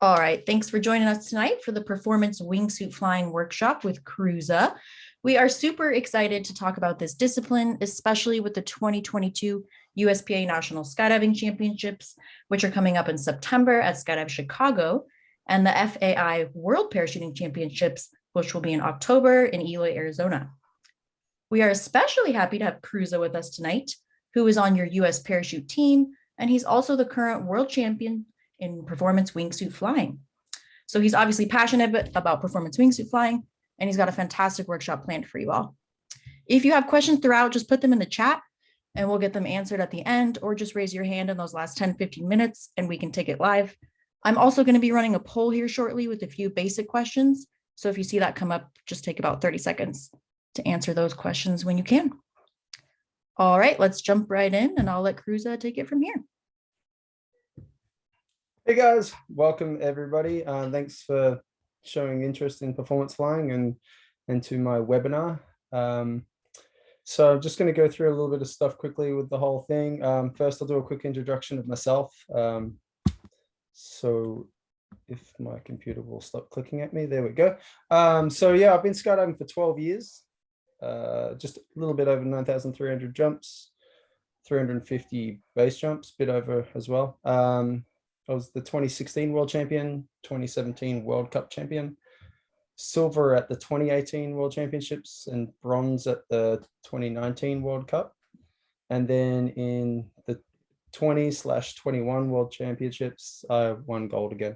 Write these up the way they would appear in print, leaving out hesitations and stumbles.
All right, thanks for joining us tonight for the Performance Wingsuit Flying workshop with Cruza. We are super excited to talk about this discipline, especially with the 2022 USPA National Skydiving Championships, which are coming up in September at Skydive Chicago, and the FAI World Parachuting Championships, which will be in October in Eloy, Arizona. We are especially happy to have Cruza with us tonight, who is on your US Parachute team, and he's also the current world champion in performance wingsuit flying. So he's obviously passionate about performance wingsuit flying, and he's got a fantastic workshop planned for you all. If you have questions throughout, just put them in the chat and we'll get them answered at the end, or just raise your hand in those last 10-15 minutes and we can take it live. I'm also going to be running a poll here shortly with a few basic questions. So if you see that come up, just take about 30 seconds to answer those questions when you can. All right, let's jump right in and I'll let Cruza take it from here. Hey guys, welcome everybody. Thanks for showing interest in performance flying and to my webinar. So I'm just going to go through a little bit of stuff quickly with the whole thing. First, I'll do a quick introduction of myself. So if my computer will stop clicking at me, there we go. So yeah, I've been skydiving for 12 years, just a little bit over 9,300 jumps, 350 base jumps, bit over as well. I was the 2016 World Champion, 2017 World Cup Champion, silver at the 2018 World Championships, and bronze at the 2019 World Cup. And then in the 20/21 World Championships, I won gold again.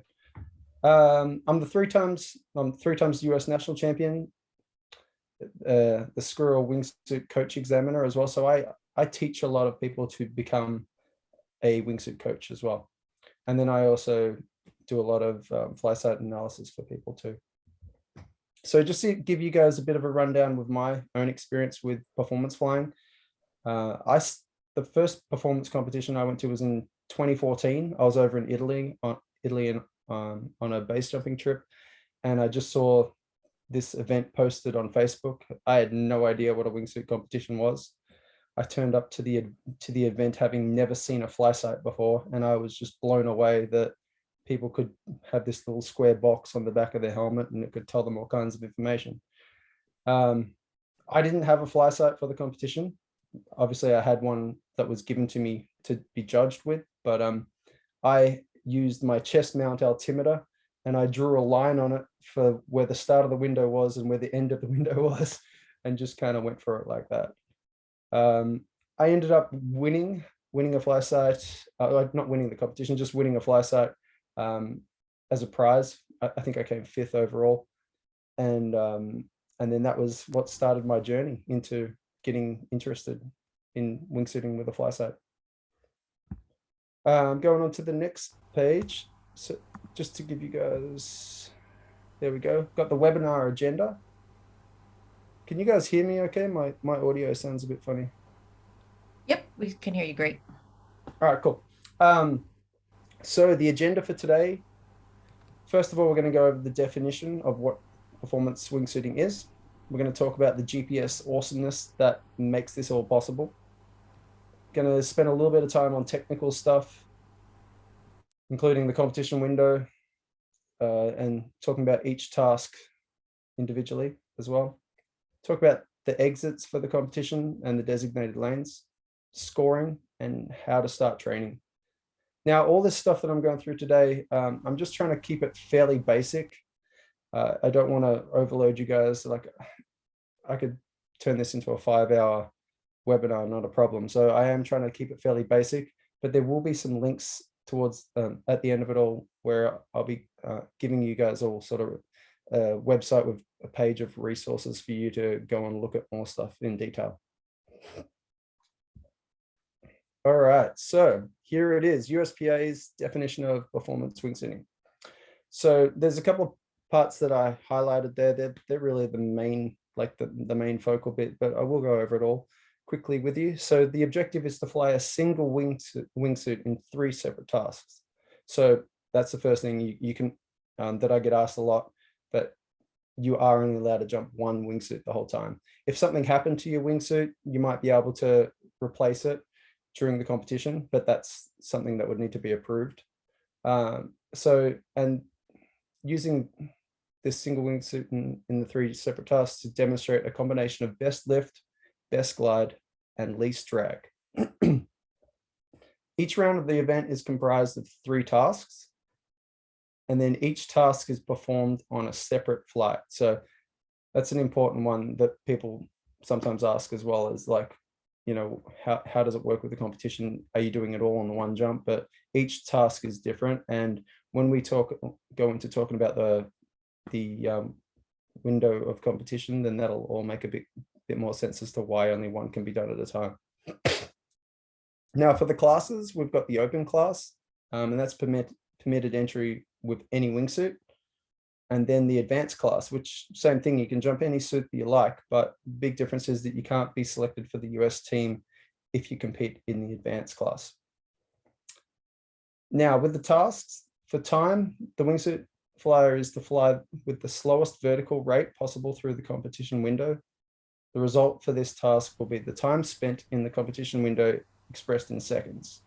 I'm three times US national champion, the Squirrel Wingsuit Coach Examiner as well. So I teach a lot of people to become a wingsuit coach as well. And then I also do a lot of Flysight analysis for people too. So just to give you guys a bit of a rundown with my own experience with performance flying. The first performance competition I went to was in 2014. I was over in Italy on a base jumping trip, and I just saw this event posted on Facebook. I had no idea what a wingsuit competition was. I turned up to the event having never seen a Flysight before, and I was just blown away that people could have this little square box on the back of their helmet and it could tell them all kinds of information. I didn't have a Flysight for the competition. Obviously, I had one that was given to me to be judged with, but I used my chest mount altimeter and I drew a line on it for where the start of the window was and where the end of the window was, and just kind of went for it like that. I ended up winning a Flysight, not winning the competition, just winning a Flysight as a prize. I think I came 5th overall, and then that was what started my journey into getting interested in wingsuiting with a Flysight. Going on to the next page, so just to give you guys, there we go, got the webinar agenda. Can you guys hear me okay? My audio sounds a bit funny. Yep, we can hear you great. All right, cool. So the agenda for today, first of all, we're going to go over the definition of what performance wingsuiting is. We're going to talk about the GPS awesomeness that makes this all possible. Going to spend a little bit of time on technical stuff, including the competition window, and talking about each task individually as well. Talk about the exits for the competition and the designated lanes, scoring, and how to start training. Now, all this stuff that I'm going through today, I'm just trying to keep it fairly basic. I don't want to overload you guys. Like, I could turn this into a 5-hour webinar, not a problem. So I am trying to keep it fairly basic, but there will be some links towards at the end of it all where I'll be giving you guys all sort of a website with a page of resources for you to go and look at more stuff in detail. All right, so here it is, USPA's definition of performance wingsuiting. So there's a couple of parts that I highlighted there. They're really the main, like the main focal bit, but I will go over it all quickly with you. So the objective is to fly a single wingsuit in 3 separate tasks. So that's the first thing you can, that I get asked a lot, that you are only allowed to jump 1 wingsuit the whole time. If something happened to your wingsuit, you might be able to replace it during the competition, but that's something that would need to be approved. And using this single wingsuit in the 3 separate tasks to demonstrate a combination of best lift, best glide, and least drag. Each round of the event is comprised of 3 tasks, and then each task is performed on a separate flight. So that's an important one that people sometimes ask as well, is like, how does it work with the competition? Are you doing it all on the one jump? But each task is different. And when we go into talking about the window of competition, then that'll all make a bit more sense as to why only one can be done at a time. Now for the classes, we've got the open class, and that's permitted entry with any wingsuit. And then the advanced class, which same thing, you can jump any suit that you like, but big difference is that you can't be selected for the US team if you compete in the advanced class. Now with the tasks, for time, the wingsuit flyer is to fly with the slowest vertical rate possible through the competition window. The result for this task will be the time spent in the competition window expressed in seconds.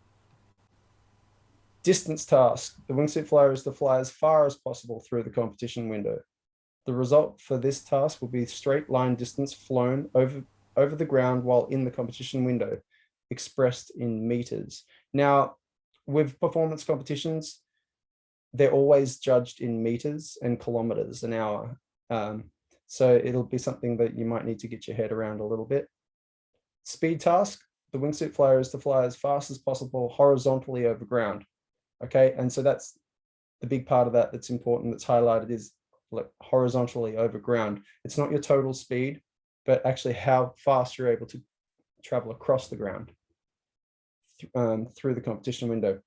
Distance task, the wingsuit flyer is to fly as far as possible through the competition window. The result for this task will be straight line distance flown over the ground while in the competition window, expressed in meters. Now, with performance competitions, they're always judged in meters and kilometers an hour. So it'll be something that you might need to get your head around a little bit. Speed task, the wingsuit flyer is to fly as fast as possible horizontally over ground. Okay, and so that's the big part of that that's important, that's highlighted, is like horizontally over ground. It's not your total speed, but actually how fast you're able to travel across the ground through the competition window.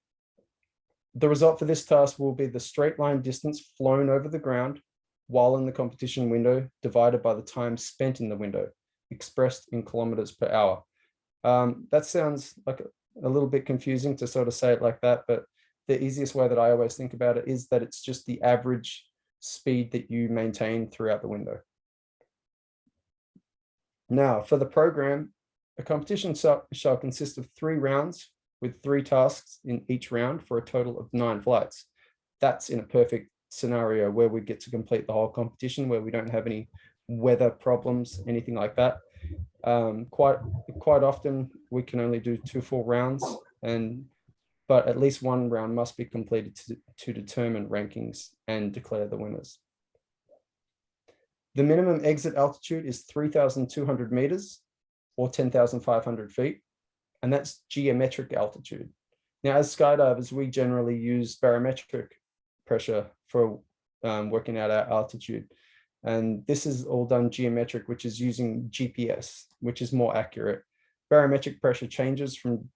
The result for this task will be the straight line distance flown over the ground while in the competition window divided by the time spent in the window, expressed in kilometers per hour. That sounds like a little bit confusing to sort of say it like that, but the easiest way that I always think about it is that it's just the average speed that you maintain throughout the window. Now, for the program, a competition shall consist of 3 rounds with 3 tasks in each round for a total of 9 flights. That's in a perfect scenario where we get to complete the whole competition, where we don't have any weather problems, anything like that. Quite often we can only do 2 full rounds, but at least 1 round must be completed to determine rankings and declare the winners. The minimum exit altitude is 3,200 meters or 10,500 feet, and that's geometric altitude. Now, as skydivers, we generally use barometric pressure for working out our altitude. And this is all done geometric, which is using GPS, which is more accurate. Barometric pressure changes from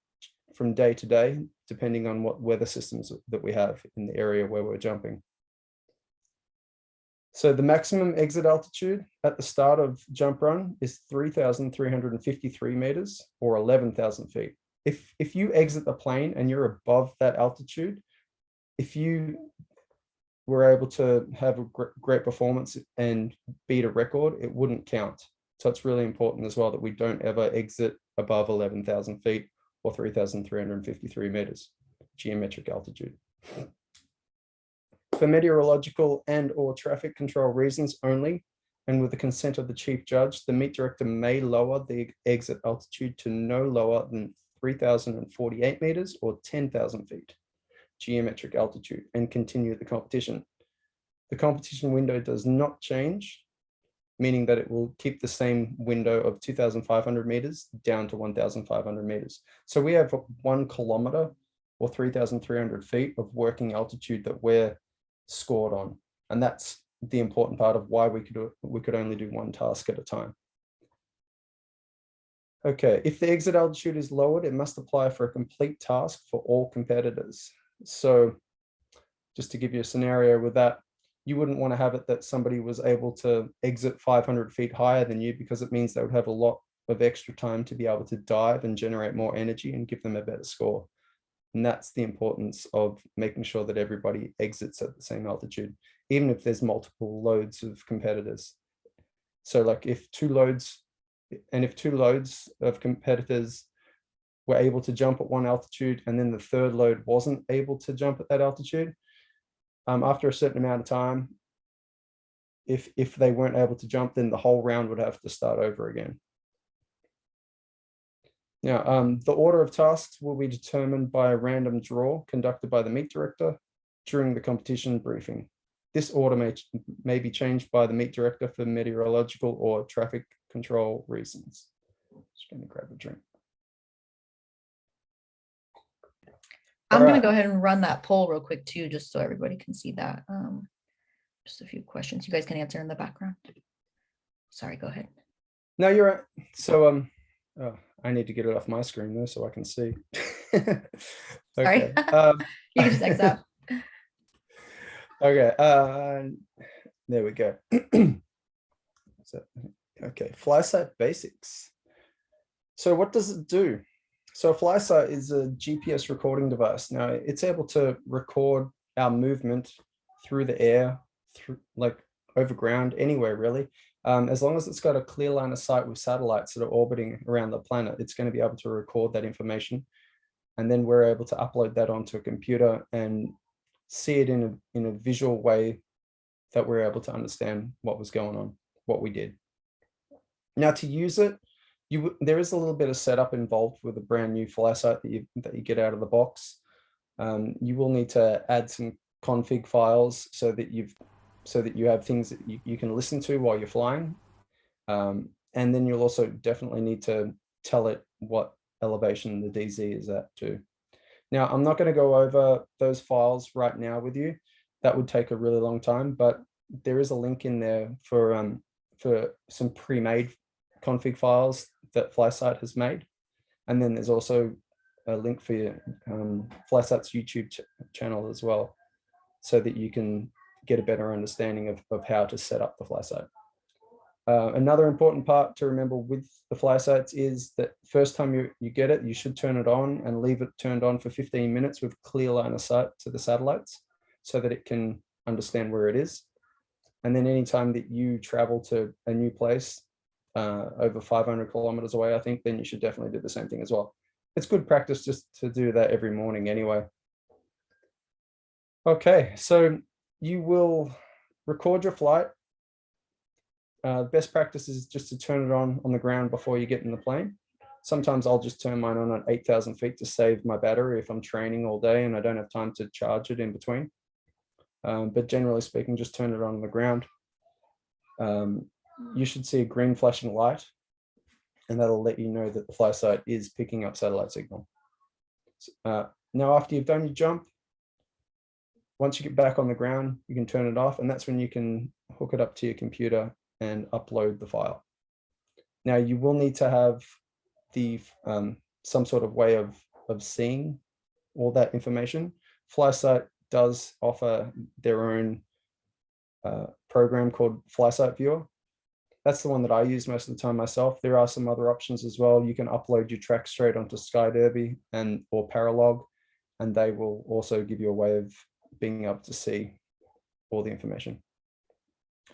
day to day, depending on what weather systems that we have in the area where we're jumping. So the maximum exit altitude at the start of jump run is 3,353 meters or 11,000 feet. If you exit the plane and you're above that altitude, if you were able to have a great performance and beat a record, it wouldn't count. So it's really important as well that we don't ever exit above 11,000 feet or 3,353 meters, geometric altitude. For meteorological and/or traffic control reasons only, and with the consent of the chief judge, the meet director may lower the exit altitude to no lower than 3,048 meters or 10,000 feet, geometric altitude, and continue the competition. The competition window does not change, meaning that it will keep the same window of 2,500 meters down to 1,500 meters. So we have 1 kilometer or 3,300 feet of working altitude that we're scored on, and that's the important part of why we could only do 1 task at a time. Okay, if the exit altitude is lowered, it must apply for a complete task for all competitors. So just to give you a scenario with that, you wouldn't want to have it that somebody was able to exit 500 feet higher than you, because it means they would have a lot of extra time to be able to dive and generate more energy and give them a better score. And that's the importance of making sure that everybody exits at the same altitude, even if there's multiple loads of competitors. So like if 2 loads of competitors were able to jump at 1 altitude and then the 3rd load wasn't able to jump at that altitude, After a certain amount of time, if they weren't able to jump, then the whole round would have to start over again. Now, the order of tasks will be determined by a random draw conducted by the meet director during the competition briefing. This order may be changed by the meet director for meteorological or traffic control reasons. Just going to grab a drink. I'm going to go ahead and run that poll real quick too, just so everybody can see that. Just a few questions you guys can answer in the background. Sorry, go ahead. No, you're right. So, oh, I need to get it off my screen though, so I can see. Okay. You can just X out. Okay. There we go. So, okay, Flysight Basics. So what does it do? So Flysight is a GPS recording device. Now it's able to record our movement through the air, through like over ground, anywhere really. As long as it's got a clear line of sight with satellites that are orbiting around the planet, it's going to be able to record that information. And then we're able to upload that onto a computer and see it in a visual way that we're able to understand what was going on, what we did. Now to use it, there is a little bit of setup involved with a brand new Flysight that you get out of the box. You will need to add some config files so that you have things that you can listen to while you're flying. And then you'll also definitely need to tell it what elevation the DZ is at too. Now, I'm not going to go over those files right now with you. That would take a really long time, but there is a link in there for some pre-made config files that Flysight has made. And then there's also a link for your Flysight's YouTube channel as well, so that you can get a better understanding of how to set up the Flysight. Another important part to remember with the Flysights is that first time you get it, you should turn it on and leave it turned on for 15 minutes with clear line of sight to the satellites so that it can understand where it is. And then anytime that you travel to a new place, over 500 kilometers away, I think, then you should definitely do the same thing as well. It's good practice just to do that every morning anyway. Okay, so you will record your flight. Best practice is just to turn it on the ground before you get in the plane. Sometimes I'll just turn mine on at 8,000 feet to save my battery if I'm training all day and I don't have time to charge it in between. But generally speaking, just turn it on the ground. You should see a green flashing light, and that'll let you know that the Flysight is picking up satellite signal. Now, after you've done your jump, once you get back on the ground, you can turn it off, and that's when you can hook it up to your computer and upload the file. Now, you will need to have the some sort of way of seeing all that information. Flysight does offer their own program called Flysight Viewer. That's the one that I use most of the time myself. There are some other options as well. You can upload your track straight onto SkyDerby or Paralog, and they will also give you a way of being able to see all the information.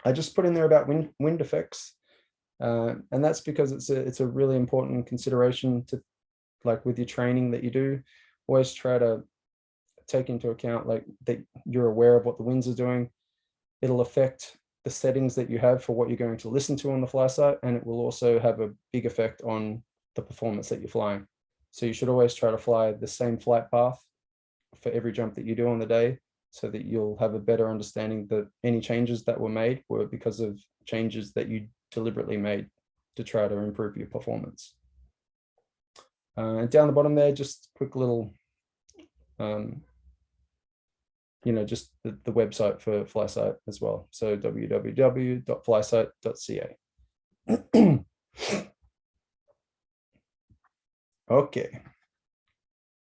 I just put in there about wind effects, and that's because it's a really important consideration to, like with your training that you do, always try to take into account like that you're aware of what the winds are doing. It'll affect the settings that you have for what you're going to listen to on the Flysight, and it will also have a big effect on the performance that you're flying. So you should always try to fly the same flight path for every jump that you do on the day, so that you'll have a better understanding that any changes that were made were because of changes that you deliberately made to try to improve your performance. Down the bottom there, just quick little just the website for Flysight as well. So www.flysight.ca. Okay,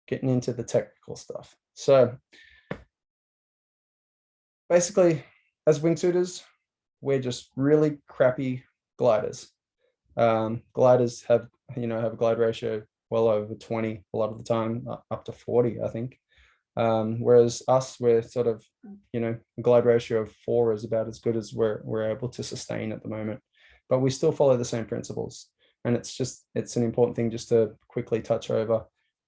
getting into the technical stuff. So basically, as wingsuiters, we're just really crappy gliders. Gliders have a glide ratio well over 20 a lot of the time, up to 40, I think. Whereas us, we're sort of, glide ratio of 4 is about as good as we're able to sustain at the moment, but we still follow the same principles. And it's an important thing just to quickly touch over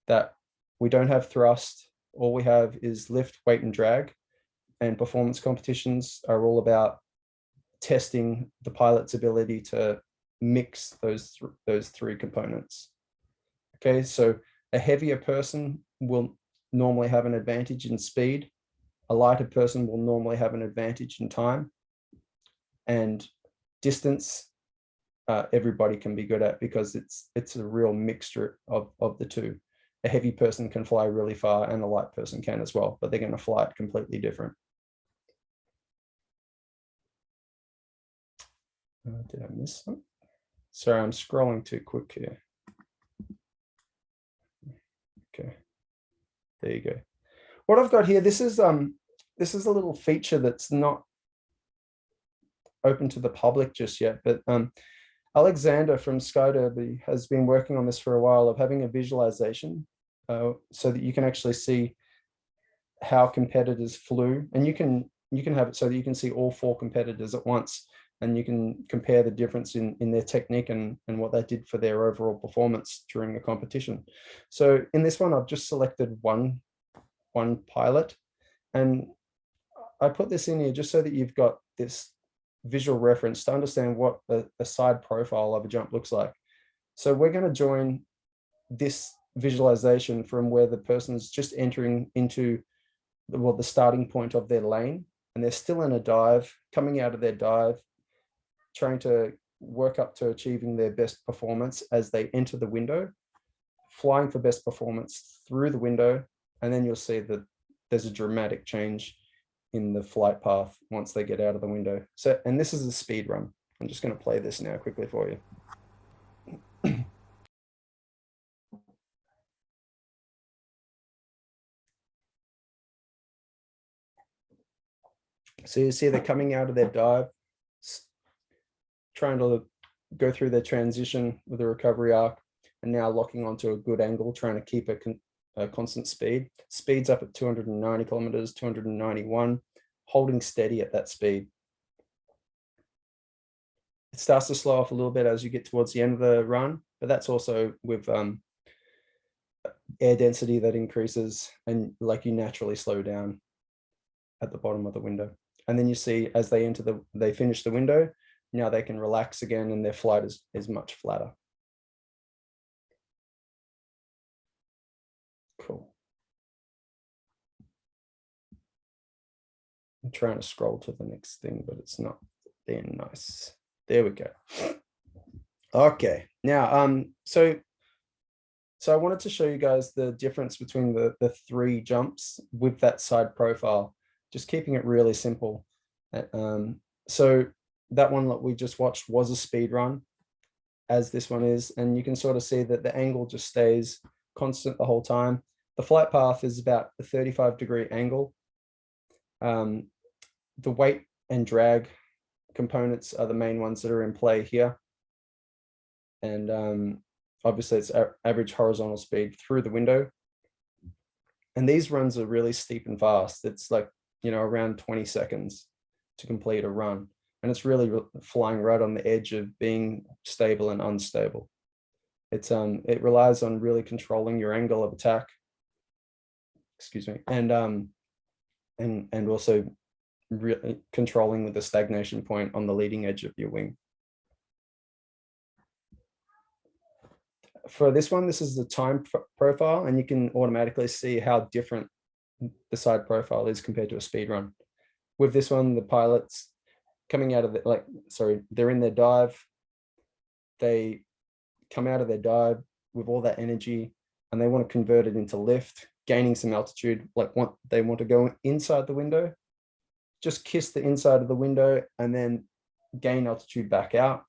that we don't have thrust. All we have is lift, weight, and drag. and performance competitions are all about testing the pilot's ability to mix those three components. Okay, so a heavier person will normally have an advantage in speed. A lighter person will normally have an advantage in time, and distance everybody can be good at, because it's a real mixture of the two. A heavy person can fly really far and a light person can as well, but they're going to fly it completely different. Did I miss some? Sorry, I'm scrolling too quick here. Okay, there you go. What I've got here, this is a little feature that's not open to the public just yet, but Alexander from Skyderby has been working on this for a while, of having a visualization so that you can actually see how competitors flew, and you can have it so that you can see all four competitors at once, and you can compare the difference in their technique and what they did for their overall performance during the competition. So in this one, I've just selected one pilot, and I put this in here just so that you've got this visual reference to understand what a side profile of a jump looks like. So we're going to join this visualization from where the person's just entering into the starting point of their lane, and they're still in a dive, coming out of their dive, trying to work up to achieving their best performance as they enter the window, flying for best performance through the window, and then you'll see that there's a dramatic change in the flight path once they get out of the window. So, and this is a speed run. I'm just going to play this now quickly for you. So you see they're coming out of their dive, trying to go through their transition with the recovery arc, and now locking onto a good angle, trying to keep a constant speed. Speed's up at 290 kilometers, 291, holding steady at that speed. It starts to slow off a little bit as you get towards the end of the run, but that's also with air density that increases, and like you naturally slow down at the bottom of the window. And then you see as they finish the window, now they can relax again, and their flight is much flatter. Cool. I'm trying to scroll to the next thing, but it's not being nice. There we go. Okay, now so I wanted to show you guys the difference between the three jumps with that side profile, just keeping it really simple. So that one that we just watched was a speed run, as this one is, and you can sort of see that the angle just stays constant the whole time. The flight path is about a 35-degree angle. The weight and drag components are the main ones that are in play here. And obviously it's average horizontal speed through the window. And these runs are really steep and fast. It's like, around 20 seconds to complete a run. And it's really flying right on the edge of being stable and unstable. It relies on really controlling your angle of attack. Excuse me. And also really controlling with the stagnation point on the leading edge of your wing. For this one, this is the time profile, and you can automatically see how different the side profile is compared to a speed run. With this one, the pilots coming out of they're in their dive. They come out of their dive with all that energy, and they want to convert it into lift, gaining some altitude. They want to go inside the window, just kiss the inside of the window, and then gain altitude back out.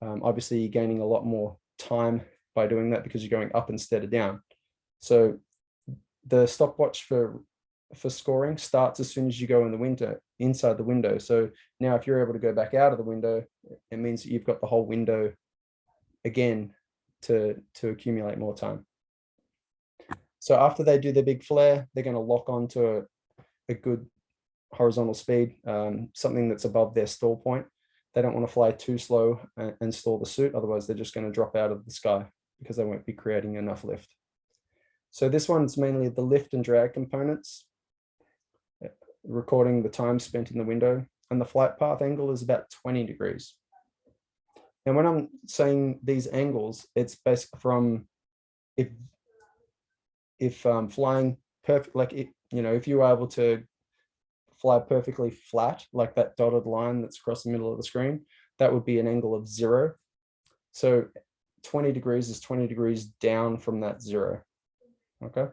Obviously, you're gaining a lot more time by doing that because you're going up instead of down. So the stopwatch for scoring starts as soon as you go inside the window. So now if you're able to go back out of the window, it means that you've got the whole window again to accumulate more time. So after they do their big flare, they're going to lock onto a good horizontal speed, something that's above their stall point. They don't want to fly too slow and stall the suit, otherwise they're just going to drop out of the sky because they won't be creating enough lift. So this one's mainly the lift and drag components. recording the time spent in the window, and the flight path angle is about 20 degrees. And when I'm saying these angles, it's based from if flying perfect, like if you were able to fly perfectly flat, like that dotted line that's across the middle of the screen, that would be an angle of 0. So 20 degrees is 20 degrees down from that 0. Okay.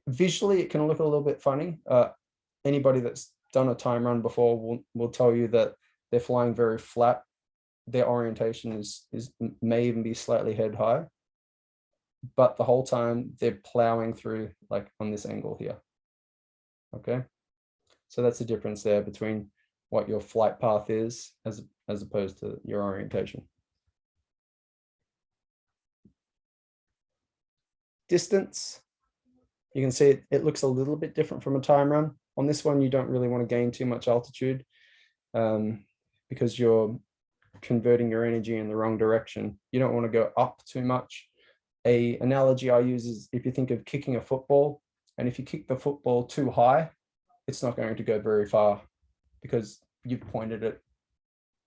Visually, it can look a little bit funny. Anybody that's done a time run before will tell you that they're flying very flat. Their orientation is may even be slightly head high, but the whole time they're plowing through like on this angle here. Okay, so that's the difference there between what your flight path is as opposed to your orientation. Distance, you can see it looks a little bit different from a time run. On this one, you don't really want to gain too much altitude because you're converting your energy in the wrong direction. You don't want to go up too much. An analogy I use is if you think of kicking a football, and if you kick the football too high, it's not going to go very far because you've pointed it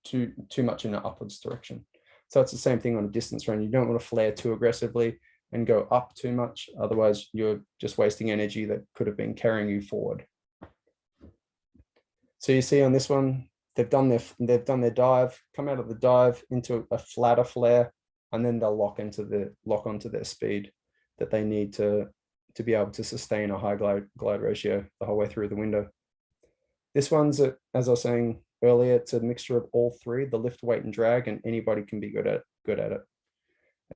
too much in an upwards direction. So it's the same thing on a distance run. You don't want to flare too aggressively and go up too much. Otherwise, you're just wasting energy that could have been carrying you forward. So you see on this one, they've done their dive, come out of the dive into a flatter flare, and then they'll lock onto their speed that they need to be able to sustain a high glide ratio the whole way through the window. This one's, as I was saying earlier, it's a mixture of all three, the lift, weight, and drag, and anybody can be good at it.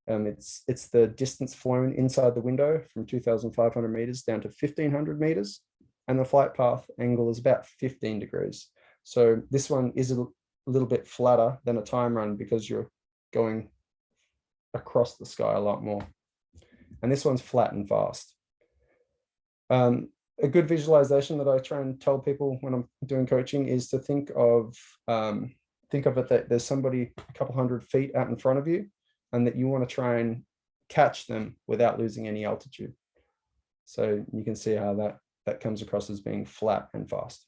It's the distance flown inside the window from 2,500 meters down to 1,500 meters, and the flight path angle is about 15 degrees. So this one is a little bit flatter than a time run because you're going across the sky a lot more. And this one's flat and fast. A good visualization that I try and tell people when I'm doing coaching is to think of it that there's somebody a couple hundred feet out in front of you, and that you want to try and catch them without losing any altitude. So you can see how that comes across as being flat and fast.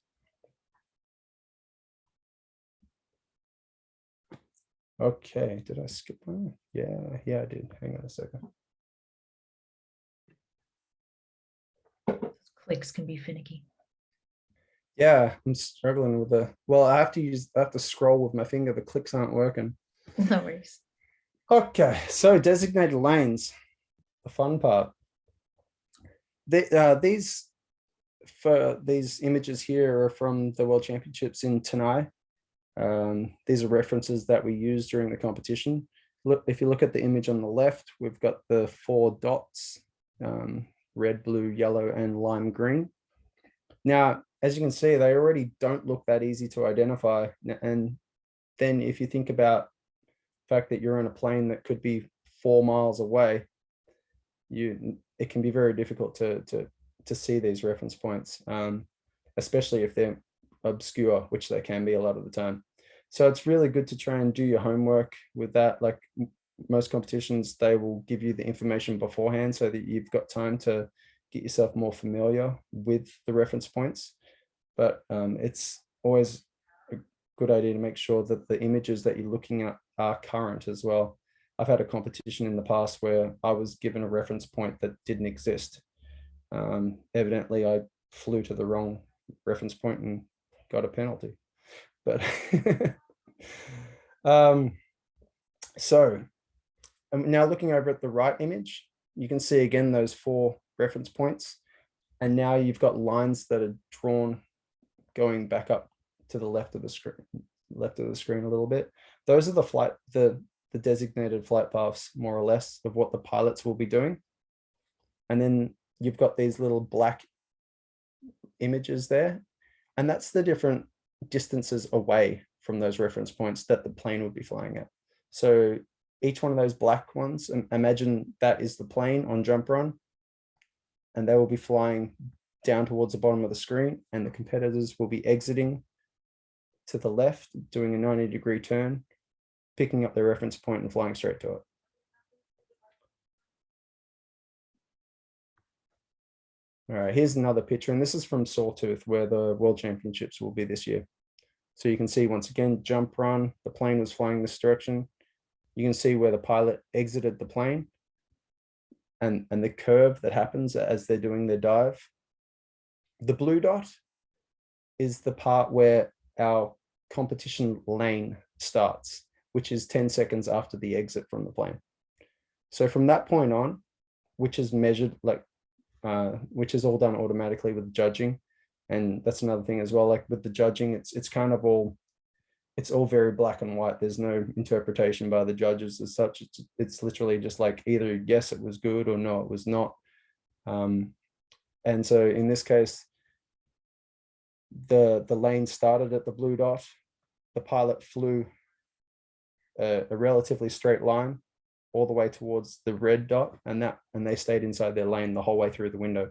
Okay, did I skip one? Yeah, I did. Hang on a second. Clicks can be finicky. Yeah, I'm struggling with well, I have to scroll with my finger. The clicks aren't working. No worries. Okay, so designated lanes, the fun part. These images here are from the World Championships in Tanai. These are references that we use during the competition. Look, if you look at the image on the left, we've got the 4 dots, red, blue, yellow, and lime green. Now, as you can see, they already don't look that easy to identify. And then if you think about the fact that you're in a plane that could be 4 miles away, it can be very difficult to see these reference points, especially if they're obscure, which they can be a lot of the time. So it's really good to try and do your homework with that. Like most competitions, they will give you the information beforehand so that you've got time to get yourself more familiar with the reference points. But it's always a good idea to make sure that the images that you're looking at are current as well. I've had a competition in the past where I was given a reference point that didn't exist. Evidently, I flew to the wrong reference point and got a penalty. But so now looking over at the right image, you can see again those 4 reference points, and now you've got lines that are drawn going back up to the left of the screen a little bit. Those are the designated flight paths, more or less, of what the pilots will be doing. And then you've got these little black images there, and that's the different distances away from those reference points that the plane would be flying at. So each one of those black ones, imagine that is the plane on jump run, and they will be flying down towards the bottom of the screen, and the competitors will be exiting to the left, doing a 90-degree turn, picking up their reference point and flying straight to it. All right, here's another picture, and this is from Sawtooth, where the World Championships will be this year. So you can see once again, jump run, the plane was flying this direction. You can see where the pilot exited the plane and the curve that happens as they're doing their dive. The blue dot is the part where our competition lane starts, which is 10 seconds after the exit from the plane. So from that point on, which is measured like, which is all done automatically with judging. And that's another thing as well, like with the judging, it's kind of all, it's all very black and white. There's no interpretation by the judges as such. It's literally just like either yes, it was good, or no, it was not. And so in this case, the lane started at the blue dot. The pilot flew a relatively straight line all the way towards the red dot, and they stayed inside their lane the whole way through the window.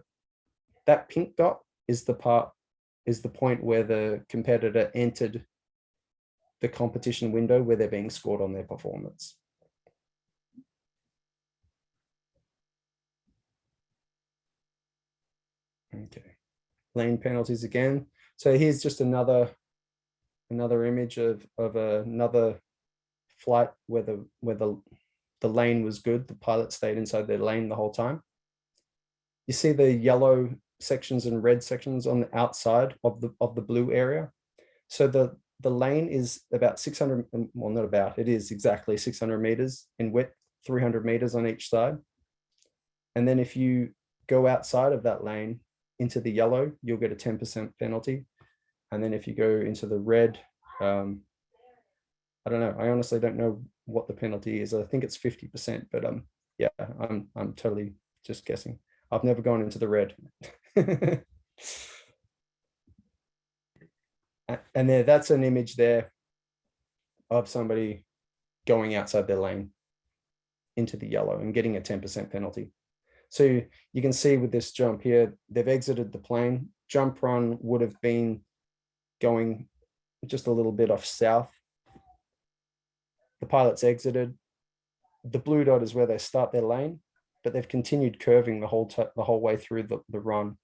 That pink dot is the point where the competitor entered the competition window where they're being scored on their performance. Okay, lane penalties again. So here's just another image of another flight where the lane was good. The pilot stayed inside their lane the whole time. You see the yellow sections and red sections on the outside of the blue area. So the lane is about 600, well, not about, it is exactly 600 meters in width, 300 meters on each side. And then if you go outside of that lane into the yellow, you'll get a 10% penalty. And then if you go into the red, I don't know. I honestly don't know what the penalty is. I think it's 50%, but yeah, I'm totally just guessing. I've never gone into the red. And that's an image there of somebody going outside their lane into the yellow and getting a 10% penalty. So you can see with this jump here, they've exited the plane. Jump run would have been going just a little bit off south. The pilot's exited. The blue dot is where they start their lane, but they've continued curving the whole way through the run.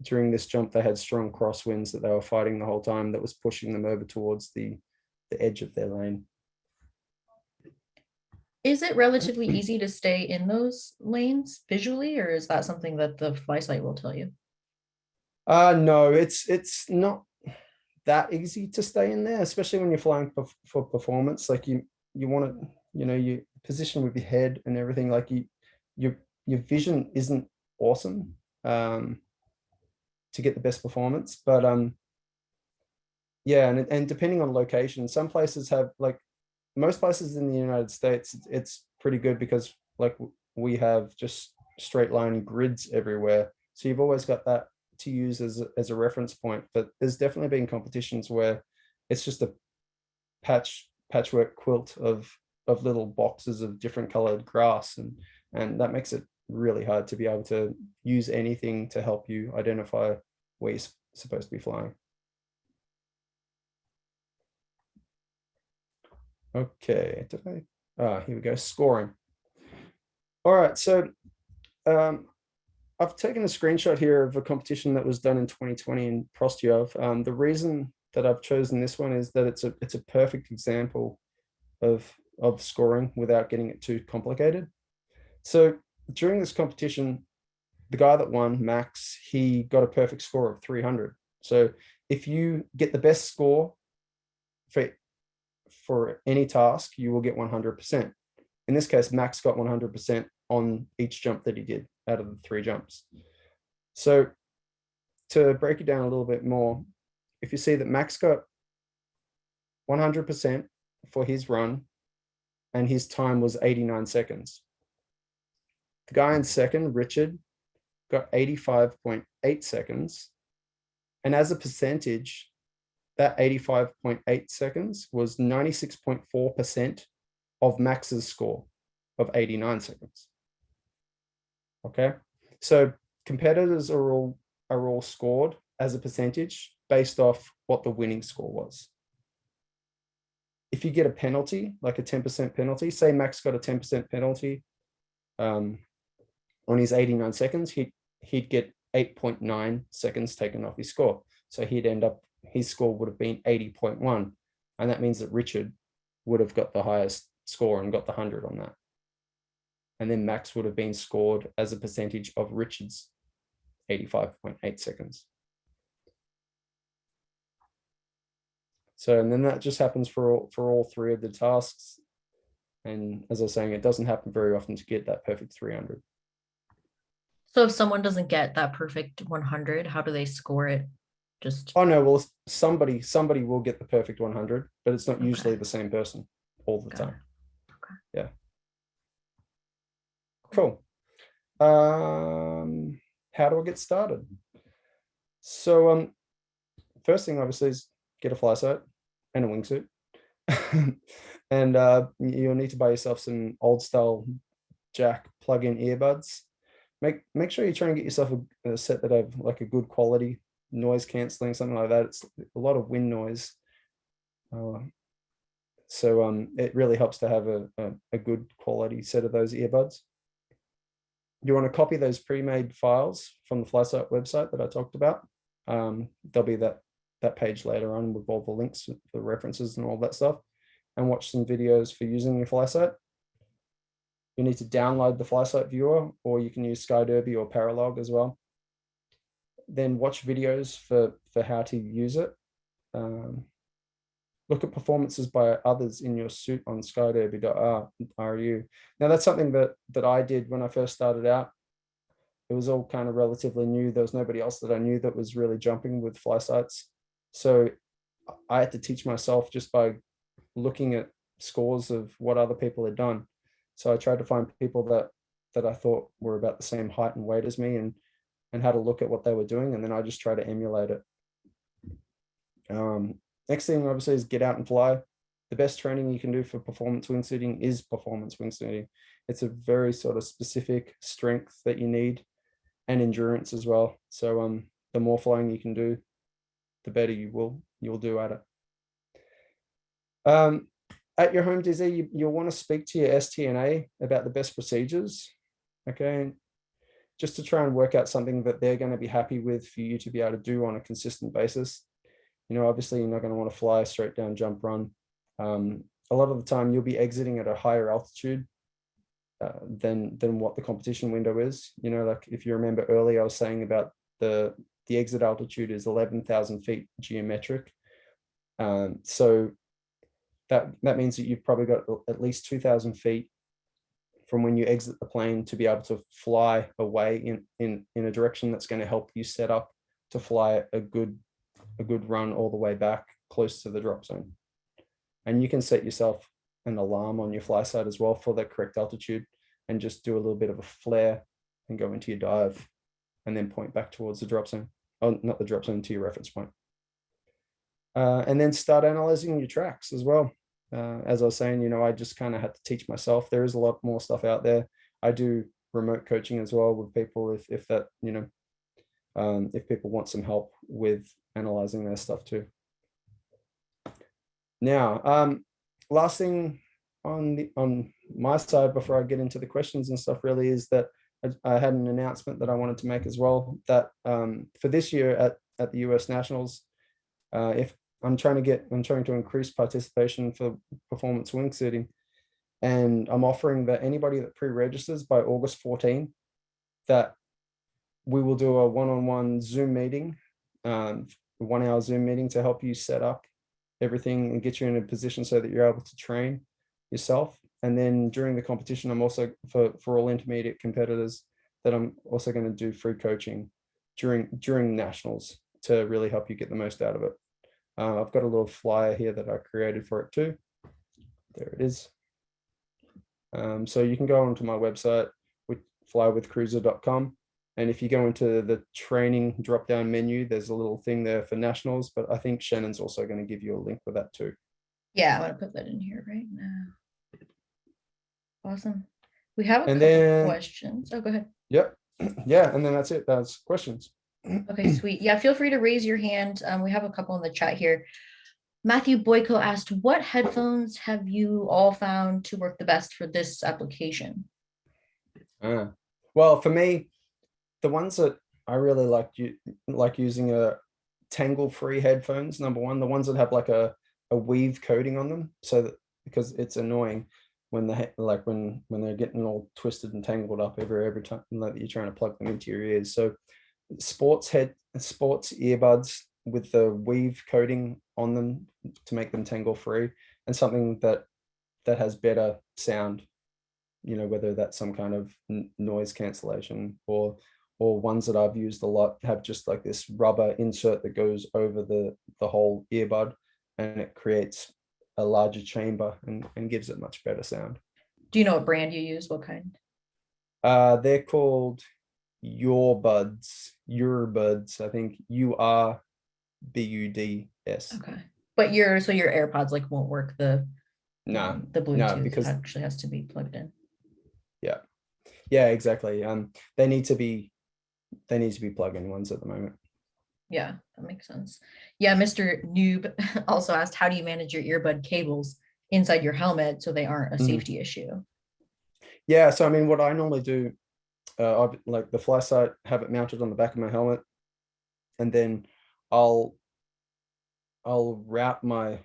During this jump, they had strong crosswinds that they were fighting the whole time that was pushing them over towards the edge of their lane. Is it relatively easy to stay in those lanes visually, or is that something that the Flysight will tell you? No, it's not that easy to stay in there, especially when you're flying for performance. Like you want to, you position with your head and everything. Like your vision isn't awesome to get the best performance, but yeah, and depending on location, some places have, like most places in the United States, it's pretty good because like we have just straight line grids everywhere, so you've always got that to use as a reference point. But there's definitely been competitions where it's just a patchwork quilt of little boxes of different colored grass, and that makes it really hard to be able to use anything to help you identify where you're supposed to be flying. Okay, here we go, scoring. All right, so I've taken a screenshot here of a competition that was done in 2020 in Prostyov. The reason that I've chosen this one is that it's a perfect example of scoring without getting it too complicated. So during this competition, the guy that won, Max, he got a perfect score of 300. So if you get the best score for any task, you will get 100%. In this case, Max got 100% on each jump that he did out of the 3 jumps. So to break it down a little bit more, if you see that Max got 100% for his run and his time was 89 seconds. The guy in second, Richard, got 85.8 seconds. And as a percentage, that 85.8 seconds was 96.4% of Max's score of 89 seconds. Okay, so competitors are all scored as a percentage based off what the winning score was. If you get a penalty, like a 10% penalty, say Max got a 10% penalty, on his 89 seconds, he'd get 8.9 seconds taken off his score. So he'd end up, his score would have been 80.1. And that means that Richard would have got the highest score and got the 100 on that. And then Max would have been scored as a percentage of Richard's 85.8 seconds. So, and then that just happens for all three of the tasks. And as I was saying, it doesn't happen very often to get that perfect 300. So if someone doesn't get that perfect 100, how do they score it? Just Oh no, well, somebody will get the perfect 100, but it's not Okay. usually the same person all the Got time. it. Okay. Yeah. Cool. How do I get started? So first thing obviously is get a Flysight and a wingsuit. And you'll need to buy yourself some old style jack plug-in earbuds. Make sure you try and get yourself a set that have like a good quality noise cancelling, something like that. It's a lot of wind noise. So it really helps to have a good quality set of those earbuds. You want to copy those pre-made files from the Flysight website that I talked about. There'll be that page later on with all the links, the references and all that stuff, and watch some videos for using your Flysight. You need to download the Flysight viewer, or you can use SkyDerby or Paralog as well. Then watch videos for how to use it. Look at performances by others in your suit on skyderby.ru. Now that's something that I did when I first started out. It was all kind of relatively new. There was nobody else that I knew that was really jumping with Flysights. So I had to teach myself just by looking at scores of what other people had done. So I tried to find people that I thought were about the same height and weight as me, and had a look at what they were doing, and then I just try to emulate it. Next thing obviously is get out and fly. The best training you can do for performance wingsuiting is performance wingsuiting. It's a very sort of specific strength that you need, and endurance as well. So the more flying you can do, the better you'll do at it. At your home DZ, you'll want to speak to your STNA about the best procedures, okay? Just to try and work out something that they're going to be happy with for you to be able to do on a consistent basis. You know, obviously you're not going to want to fly straight down, jump, run. A lot of the time you'll be exiting at a higher altitude than what the competition window is. You know, like if you remember earlier, I was saying about the exit altitude is 11,000 feet geometric. So that means that you've probably got at least 2,000 feet from when you exit the plane to be able to fly away in a direction that's going to help you set up to fly a good run all the way back close to the drop zone. And you can set yourself an alarm on your Flysight as well for the correct altitude, and just do a little bit of a flare and go into your dive and then point back towards the drop zone. Oh, not the drop zone, to your reference point. And then start analyzing your tracks as well. As I was saying, you know, I just kind of had to teach myself. There is a lot more stuff out there. I do remote coaching as well with people if that, you know, if people want some help with analyzing their stuff too. Now, last thing on my side before I get into the questions and stuff really is that I had an announcement that I wanted to make as well, that for this year at the US Nationals, if I'm trying to increase participation for performance wingsuiting, and I'm offering that anybody that pre-registers by August 14, that we will do a one-on-one Zoom meeting, 1 hour Zoom meeting to help you set up everything and get you in a position so that you're able to train yourself. And then during the competition, I'm also for all intermediate competitors, that I'm also going to do free coaching during nationals to really help you get the most out of it. I've got a little flyer here that I created for it too. There it is. So you can go onto my website, flywithcruza.com. And if you go into the training drop-down menu, there's a little thing there for nationals, but I think Shannon's also going to give you a link for that too. Yeah, I'm going to put that in here right now. Awesome. We have a And couple then, questions. Oh, go ahead. Yep. Yeah. And then that's it. That's questions. Okay, sweet. Yeah, feel free to raise your hand. We have a couple in the chat here. Matthew Boyko asked, what headphones have you all found to work the best for this application? Well, for me, the ones that I really like using are tangle-free headphones. Number one, the ones that have like a weave coating on them, so that because it's annoying when like when they're getting all twisted and tangled up every time that you're trying to plug them into your ears. So sports earbuds with the weave coating on them to make them tangle free, and something that has better sound, whether that's some kind of noise cancellation, or ones that I've used a lot have just like this rubber insert that goes over the whole earbud, and it creates a larger chamber and gives it much better sound. Do you know what brand you use? What kind? They're called Earbuds, I think URBUDS. Okay. But so your AirPods like won't work No, the no, Bluetooth. because It actually has to be plugged in. yeah, exactly. They need to be plug-in ones at the moment. Yeah, that makes sense. Yeah, Mr. Noob also asked, how do you manage your earbud cables inside your helmet so they aren't a safety issue? Yeah, so I mean, what I normally do, I like the Flysight, have it mounted on the back of my helmet, and then I'll route my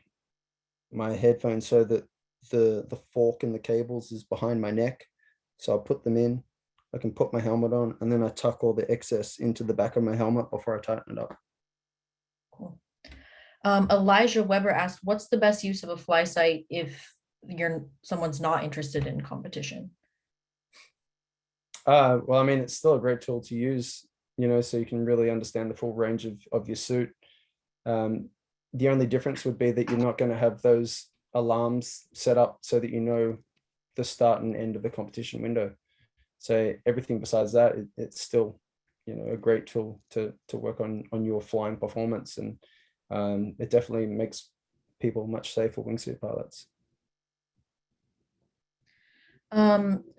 headphones so that the fork in the cables is behind my neck. So I'll put them in, I can put my helmet on, and then I tuck all the excess into the back of my helmet before I tighten it up. Cool. Elijah Weber asked, what's the best use of a Flysight if someone's not interested in competition? Well, I mean, it's still a great tool to use, so you can really understand the full range of your suit. The only difference would be that you're not going to have those alarms set up so that you know the start and end of the competition window. So everything besides that, it's still, a great tool to work on your flying performance, and it definitely makes people much safer wingsuit pilots.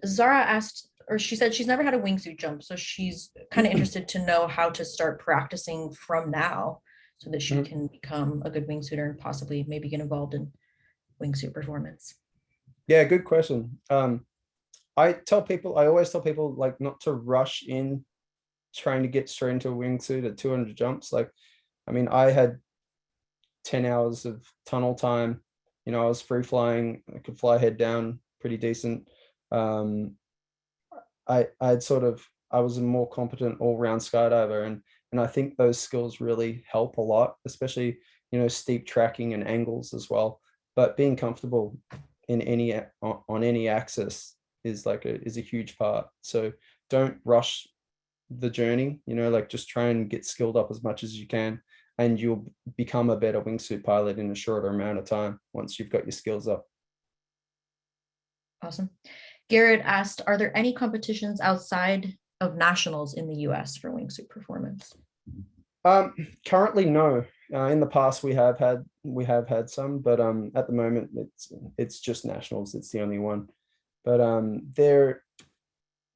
Zara asked, or she said she's never had a wingsuit jump, so she's kind of interested to know how to start practicing from now so that she can become a good wingsuiter and possibly maybe get involved in wingsuit performance. Yeah, good question. I always tell people like not to rush in trying to get straight into a wingsuit at 200 jumps. Like, I mean, I had 10 hours of tunnel time. I was free flying. I could fly head down pretty decent. I was a more competent all-round skydiver, and I think those skills really help a lot, especially steep tracking and angles as well. But being comfortable in on any axis is a huge part. So don't rush the journey, like just try and get skilled up as much as you can, and you'll become a better wingsuit pilot in a shorter amount of time once you've got your skills up. Awesome. Garrett asked, are there any competitions outside of nationals in the US for wingsuit performance? Currently, no. In the past, we have had some, but at the moment, it's just nationals. It's the only one. But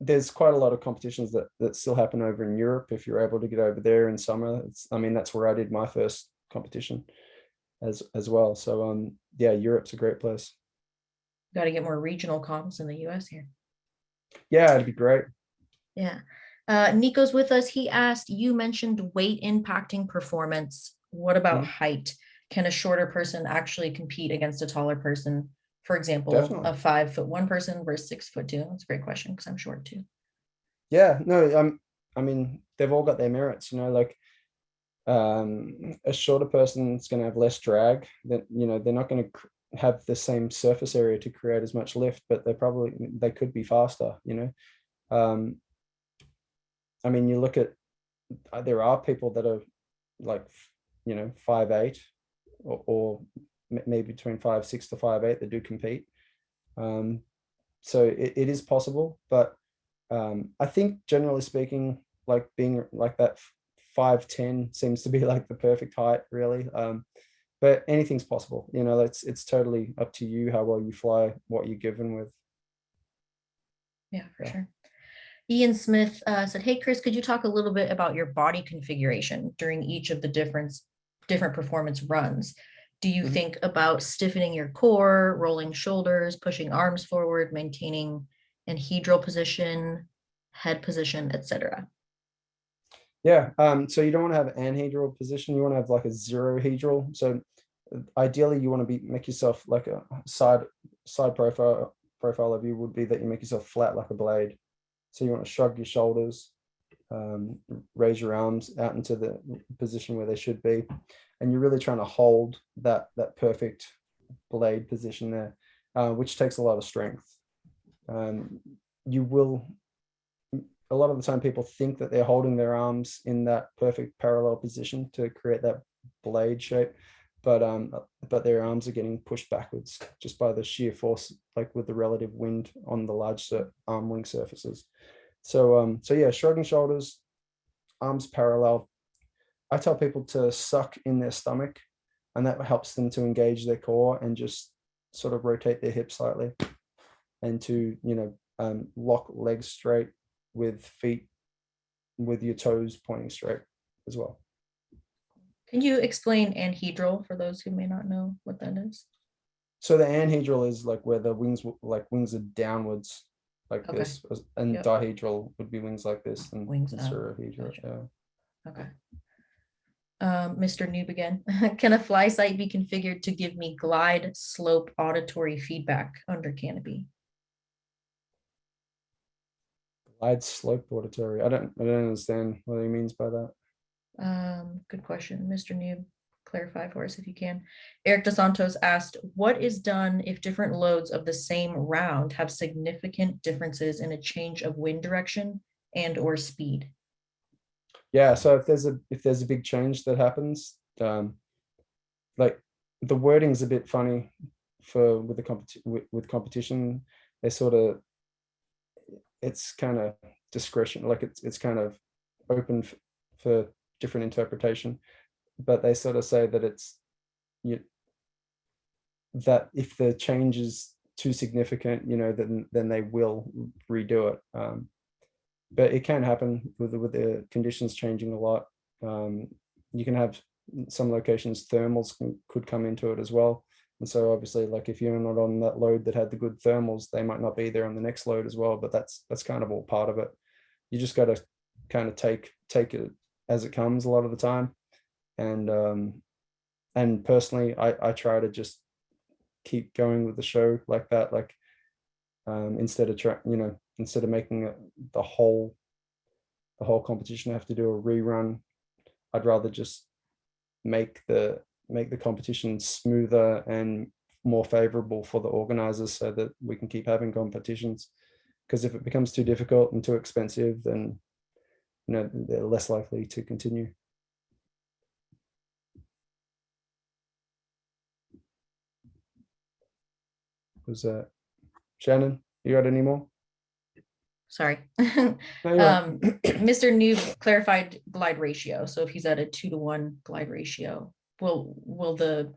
there's quite a lot of competitions that still happen over in Europe. If you're able to get over there in summer, that's where I did my first competition as well. So yeah, Europe's a great place. Got to get more regional comps in the US here. Yeah, it'd be great. Yeah. Nico's with us. He asked, you mentioned weight impacting performance. What about height? Can a shorter person actually compete against a taller person? For example, Definitely. A 5'1" person versus 6'2". That's a great question because I'm short too. Yeah, no, I mean, they've all got their merits, like a shorter person is going to have less drag. That they're not going to have the same surface area to create as much lift, but they could be faster. I mean, you look at there are people that are like 5'8", or maybe between 5'6" to 5'8" that do compete. So it is possible, but I think generally speaking, like being like that 5'10" seems to be like the perfect height, really. But anything's possible. It's totally up to you how well you fly, what you're given with. Yeah, for sure. Ian Smith said, hey, Chris, could you talk a little bit about your body configuration during each of the different performance runs? Do you think about stiffening your core, rolling shoulders, pushing arms forward, maintaining anhedral position? head position, etc.? Yeah. So you don't want to have anhedral position. You want to have like a zero hedral. So ideally, you want to make yourself like a side profile of you would be that you make yourself flat like a blade. So you want to shrug your shoulders, raise your arms out into the position where they should be, and you're really trying to hold that perfect blade position there, which takes a lot of strength. You will, a lot of the time people think that they're holding their arms in that perfect parallel position to create that blade shape, but their arms are getting pushed backwards just by the sheer force, like with the relative wind on the large arm wing surfaces. So yeah, shrugging shoulders, arms parallel. I tell people to suck in their stomach, and that helps them to engage their core and just sort of rotate their hips slightly, and to, lock legs straight with feet, with your toes pointing straight as well. Can you explain anhedral for those who may not know what that is? So the anhedral is like where the wings are downwards like Okay. this, and Yep. dihedral would be wings like this, and Wings up. zerohedral. Gotcha. Yeah. Okay. Mr. Noob again. Can a Flysight be configured to give me glide slope auditory feedback under canopy? Glide slope auditory. I don't understand what he means by that. Good question. Mr. Noob, clarify for us if you can. Eric DeSantos asked, what is done if different loads of the same round have significant differences in a change of wind direction and or speed? Yeah, so if there's a big change that happens, like the wording's a bit funny with competition. They sort of, it's kind of discretion, like it's kind of open for different interpretation, but they sort of say that it's that if the change is too significant, then they will redo it. But it can happen with the conditions changing a lot. You can have some locations, thermals could come into it as well. And so obviously, like if you're not on that load that had the good thermals, they might not be there on the next load as well. But that's kind of all part of it. You just got to kind of take it as it comes a lot of the time. And personally, I try to just keep going with the show like that. Like instead of making the whole competition have to do a rerun, I'd rather just make the competition smoother and more favorable for the organizers so that we can keep having competitions. Because if it becomes too difficult and too expensive, then they're less likely to continue. Was that Shannon? You got any more? Sorry. No, you're right. Mr. Noob clarified glide ratio. So if he's at a 2-to-1 glide ratio, will the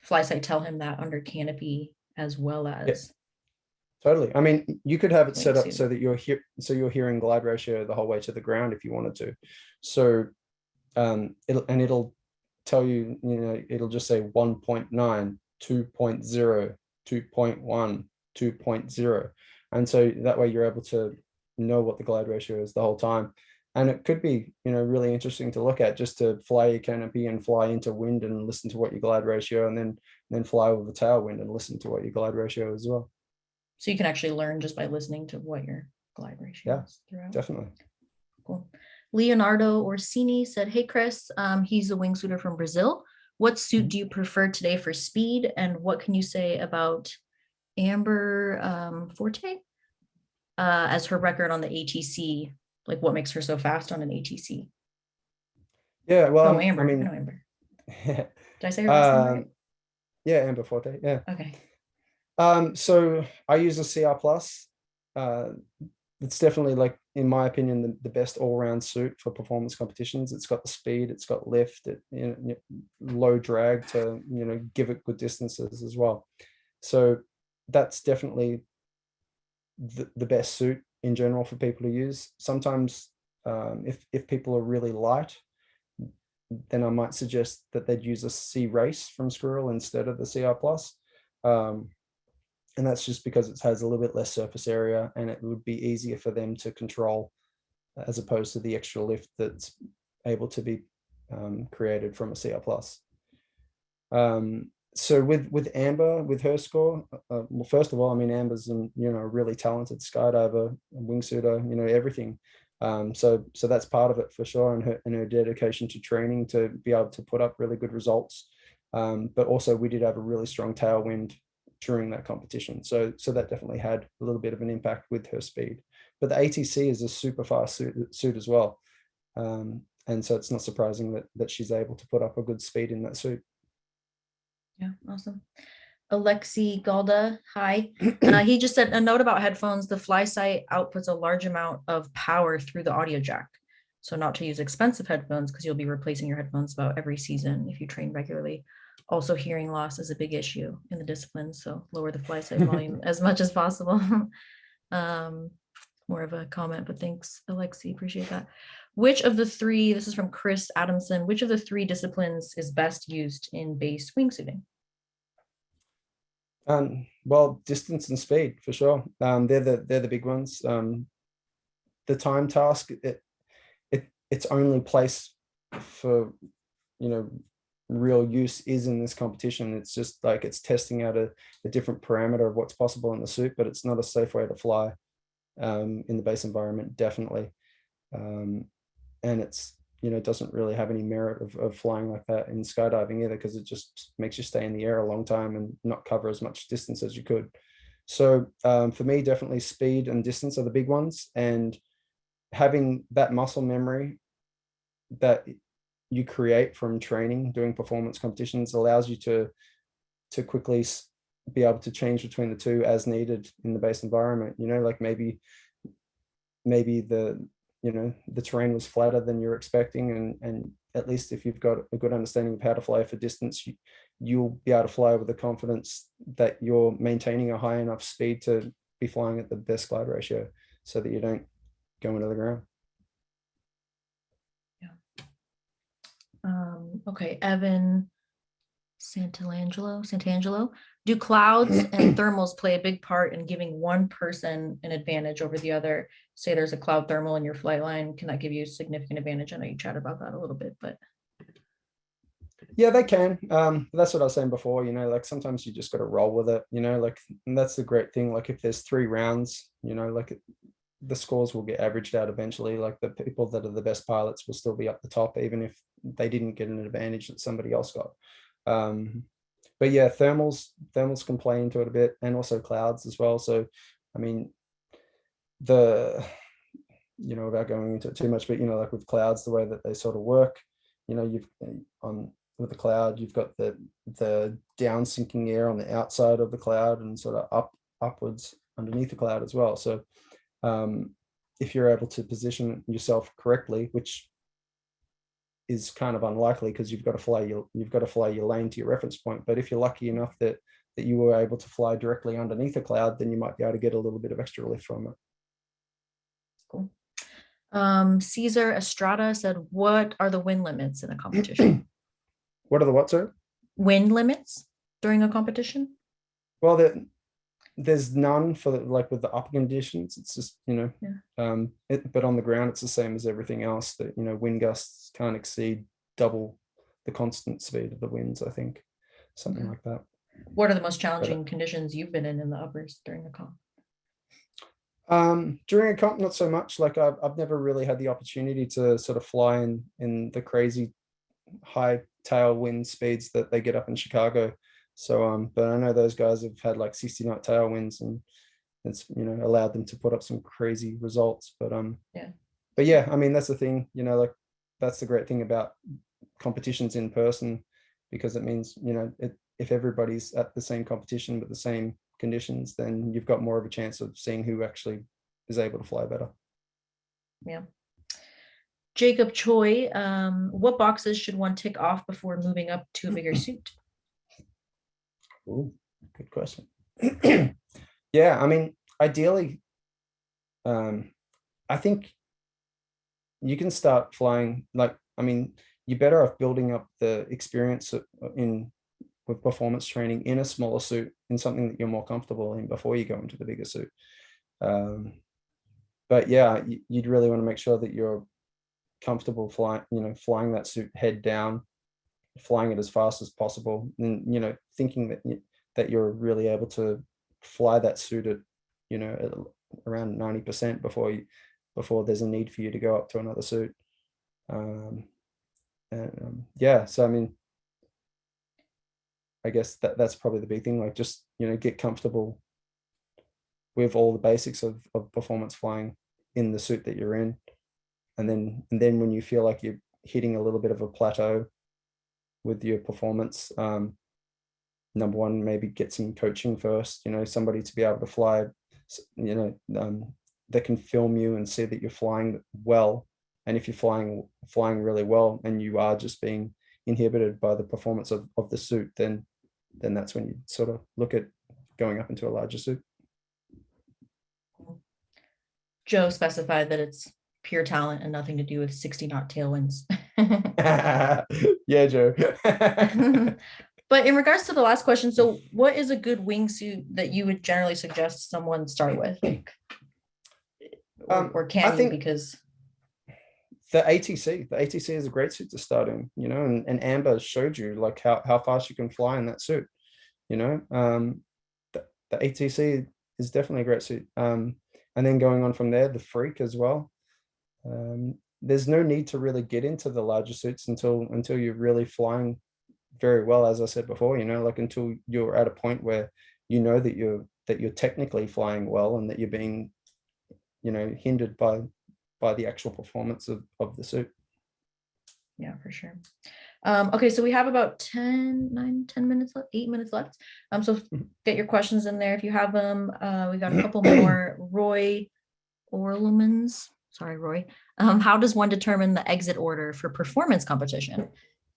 Flysight tell him that under canopy as well as? Yeah, totally. I mean, you could have it set up Wingsuit. so that you're hearing glide ratio the whole way to the ground if you wanted to. So it'll tell you, it'll just say 1.9, 2.0, 2.1, 2.0. And so that way you're able to know what the glide ratio is the whole time. And it could be, really interesting to look at, just to fly your canopy and fly into wind and listen to what your glide ratio, and then fly over the tailwind and listen to what your glide ratio is as well. So you can actually learn just by listening to what your glide ratio is throughout. Definitely. Cool. Leonardo Orsini said, hey, Chris, he's a wingsuiter from Brazil. What suit do you prefer today for speed? And what can you say about Amber Forte as her record on the ATC? Like what makes her so fast on an ATC? Yeah, well, Amber. I mean, Amber. Did I say her last name right? Yeah, Amber Forte. Yeah. Okay. So I use a CR Plus. It's definitely, like, in my opinion, the best all-round suit for performance competitions. It's got the speed, it's got lift, low drag to give it good distances as well. So that's definitely the best suit in general for people to use. Sometimes if people are really light, then I might suggest that they'd use a C Race from Squirrel instead of the CR Plus. And that's just because it has a little bit less surface area, and it would be easier for them to control as opposed to the extra lift that's able to be created from a CR plus. So with Amber, with her score, well, first of all, I mean, Amber's a really talented skydiver, wingsuiter, everything. So that's part of it for sure, and her dedication to training to be able to put up really good results. But also we did have a really strong tailwind during that competition, so that definitely had a little bit of an impact with her speed. But the ATC is a super fast suit as well, and so it's not surprising that she's able to put up a good speed in that suit. Yeah, awesome. Alexi Galda, hi. He just said a note about headphones. The Flysight outputs a large amount of power through the audio jack. So not to use expensive headphones because you'll be replacing your headphones about every season if you train regularly. Also, hearing loss is a big issue in the discipline. So lower the Flysight volume as much as possible. More of a comment, but thanks, Alexi. Appreciate that. Which of the three, this is from Chris Adamson, which of the three disciplines is best used in base wingsuiting? Well, distance and speed for sure. They're the big ones. The time task, its only place for real use is in this competition. It's just like it's testing out a different parameter of what's possible in the suit, but it's not a safe way to fly in the base environment, definitely. And it's doesn't really have any merit of flying like that in skydiving either, because it just makes you stay in the air a long time and not cover as much distance as you could. So for me, definitely speed and distance are the big ones, and having that muscle memory that you create from training doing performance competitions allows you to quickly be able to change between the two as needed in the base environment. Like maybe the terrain was flatter than you're expecting, and at least if you've got a good understanding of how to fly for distance, you'll be able to fly with the confidence that you're maintaining a high enough speed to be flying at the best glide ratio so that you don't go into the ground. Okay, Evan Santangelo. Do clouds and thermals play a big part in giving one person an advantage over the other? Say there's a cloud thermal in your flight line, can that give you a significant advantage? I know you chatted about that a little bit, but yeah, they can. That's what I was saying before, like sometimes you just got to roll with it, like, and that's the great thing. Like if there's 3 rounds, like the scores will get averaged out eventually. Like the people that are the best pilots will still be up the top, even if they didn't get an advantage that somebody else got. But yeah, thermals can play into it a bit, and also clouds as well. So I mean, without going into it too much, but like with clouds, the way that they sort of work, you've with the cloud, you've got the down sinking air on the outside of the cloud and sort of upwards underneath the cloud as well. So if you're able to position yourself correctly, which is kind of unlikely because you've got to fly your lane to your reference point, but if you're lucky enough that you were able to fly directly underneath a cloud, then you might be able to get a little bit of extra lift from it. Cool. Caesar Estrada said, what are the wind limits in a competition? What are the what, sir? Wind limits during a competition? Well, there's none for like with the upper conditions. It's just but on the ground it's the same as everything else, that wind gusts can't exceed double the constant speed of the winds, I think, something like that. What are the most challenging conditions you've been in the uppers during the comp? During a comp, not so much. Like I've never really had the opportunity to sort of fly in the crazy high tailwind speeds that they get up in Chicago. So but I know those guys have had like 60 knot tailwinds, and it's allowed them to put up some crazy results. But yeah, I mean, that's the thing, like that's the great thing about competitions in person, because it means if everybody's at the same competition with the same conditions, then you've got more of a chance of seeing who actually is able to fly better. Yeah. Jacob Choi, what boxes should one tick off before moving up to a bigger suit? Ooh, good question. Yeah, I mean, ideally, I think you can start flying, like, I mean, you're better off building up the experience with performance training in a smaller suit, in something that you're more comfortable in before you go into the bigger suit. but yeah, you'd really want to make sure that you're comfortable flying that suit head down, flying it as fast as possible, and thinking that you're really able to fly that suit at at around 90% before there's a need for you to go up to another suit. Yeah, so I mean, I guess that's probably the big thing, like just get comfortable with all the basics of performance flying in the suit that you're in, and then when you feel like you're hitting a little bit of a plateau with your performance, number one, maybe get some coaching first, somebody to be able to fly, that can film you and see that you're flying well. And if you're flying really well and you are just being inhibited by the performance of the suit, then that's when you sort of look at going up into a larger suit. Joe specified that it's pure talent and nothing to do with 60-knot tailwinds. Yeah, Joe. But in regards to the last question, so what is a good wingsuit that you would generally suggest someone start with? Like, or can you? Because the ATC is a great suit to start in, and Amber showed you like how fast you can fly in that suit. The ATC is definitely a great suit. And then going on from there, the Freak as well. There's no need to really get into the larger suits until you're really flying very well, as I said before, like until you're at a point where that you're technically flying well and that you're being hindered by the actual performance of the suit. Yeah, for sure. Okay, so we have about 10 minutes left, 8 minutes left. So get your questions in there if you have them. We got a couple more. Roy Orlemans, sorry, Roy. How does one determine the exit order for performance competition?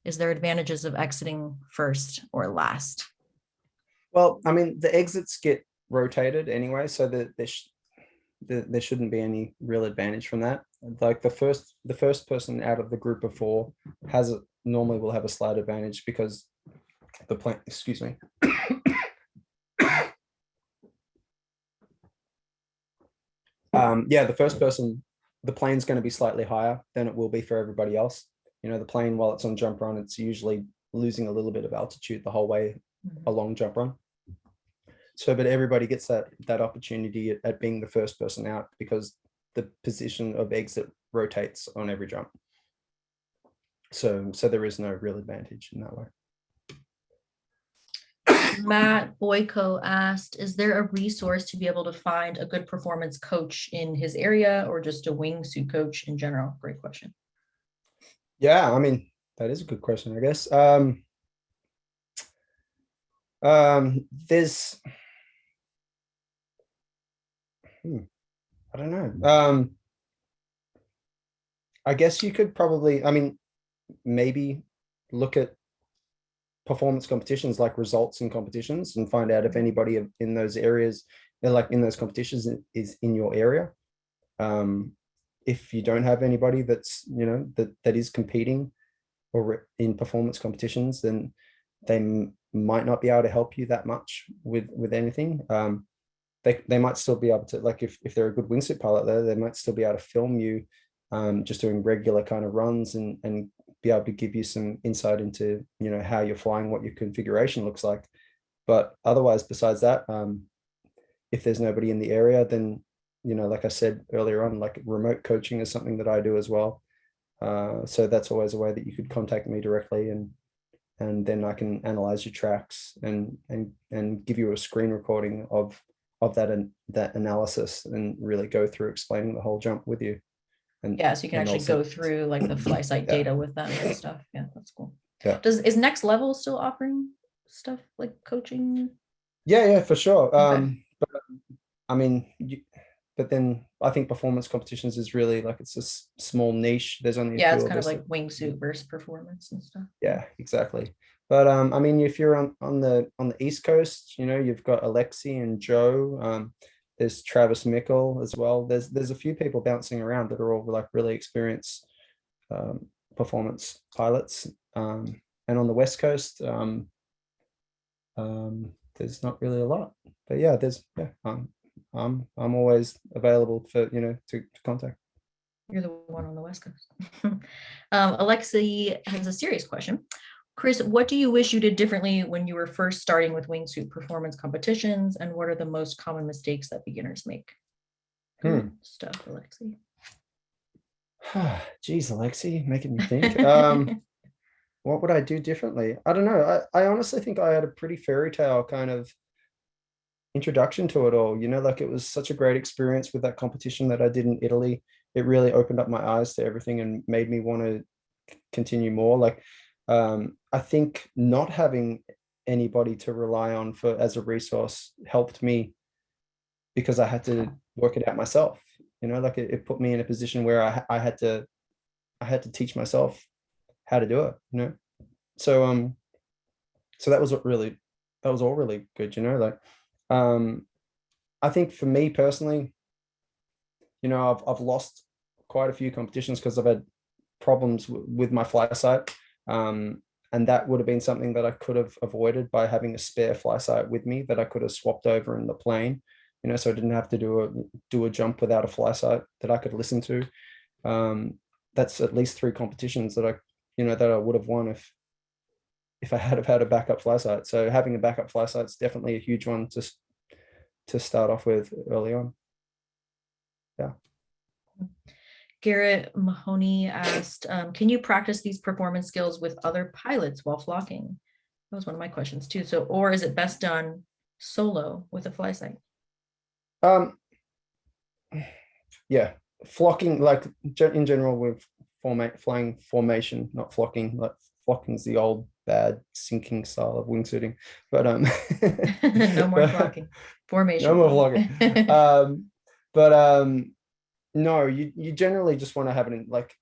Is there advantages of exiting first or last? Well, I mean, the exits get rotated anyway, so that there shouldn't be any real advantage from that. Like the first person out of the group of four normally will have a slight advantage because the plane, excuse me. Yeah, the first person, the plane's going to be slightly higher than it will be for everybody else. The plane, while it's on jump run, it's usually losing a little bit of altitude the whole way along jump run. So, but everybody gets that opportunity at being the first person out because the position of exit rotates on every jump. So there is no real advantage in that way. Matt Boyko asked, is there a resource to be able to find a good performance coach in his area or just a wingsuit coach in general? Great question. Yeah, I mean, that is a good question, I guess. There's, I don't know. I guess you could probably, I mean, maybe look at performance competitions, like results in competitions, and find out if anybody in those areas, like in those competitions, is in your area. If you don't have anybody that's that is competing or in performance competitions, then they might not be able to help you that much with anything. They might still be able to, like if they're a good wingsuit pilot there, they might still be able to film you just doing regular kind of runs and be able to give you some insight into how you're flying, what your configuration looks like. But otherwise, besides that, if there's nobody in the area, then like I said earlier on, like remote coaching is something that I do as well. So that's always a way that you could contact me directly, and then I can analyze your tracks and give you a screen recording of that analysis and really go through explaining the whole jump with you. And yeah, so you can actually also go through like the Flysight data with them and stuff. Yeah, that's cool. Yeah. Is Next Level still offering stuff like coaching? Yeah, for sure. Okay. But I mean, but then I think performance competitions is really like it's a small niche. There's only it's kind of like wingsuit versus performance and stuff. Yeah, exactly. But I mean, if you're on the East Coast, you've got Alexi and Joe. There's Travis Mickle as well. There's a few people bouncing around that are all like really experienced performance pilots. And on the West Coast, there's not really a lot. But yeah, I'm always available for, to contact. You're the one on the West Coast. Alexi has a serious question. Chris, what do you wish you did differently when you were first starting with wingsuit performance competitions, and what are the most common mistakes that beginners make? Good stuff, Alexi. Geez, Alexi, making me think. What would I do differently? I don't know. I honestly think I had a pretty fairy tale kind of introduction to it all. Like it was such a great experience with that competition that I did in Italy. It really opened up my eyes to everything and made me want to continue more. Like, I think not having anybody to rely on for as a resource helped me because I had to work it out myself. Like it put me in a position where I had to teach myself how to do it. So so that was all really good. Like, I think for me personally, I've lost quite a few competitions because I've had problems with my fly sight. And that would have been something that I could have avoided by having a spare fly sight with me that I could have swapped over in the plane, so I didn't have to do a jump without a fly sight that I could listen to. That's at least 3 competitions that I would have won if I had have had a backup fly sight. So having a backup fly sight is definitely a huge one to start off with early on. Yeah. Garrett Mahoney asked, can you practice these performance skills with other pilots while flocking? That was one of my questions too. So, or is it best done solo with a fly sight? Yeah, flocking, like in general with flying formation, not flocking. Like flocking's the old bad sinking style of wingsuiting, but No more flocking. Formation. No more flocking. But no, you generally just want to have it in, like,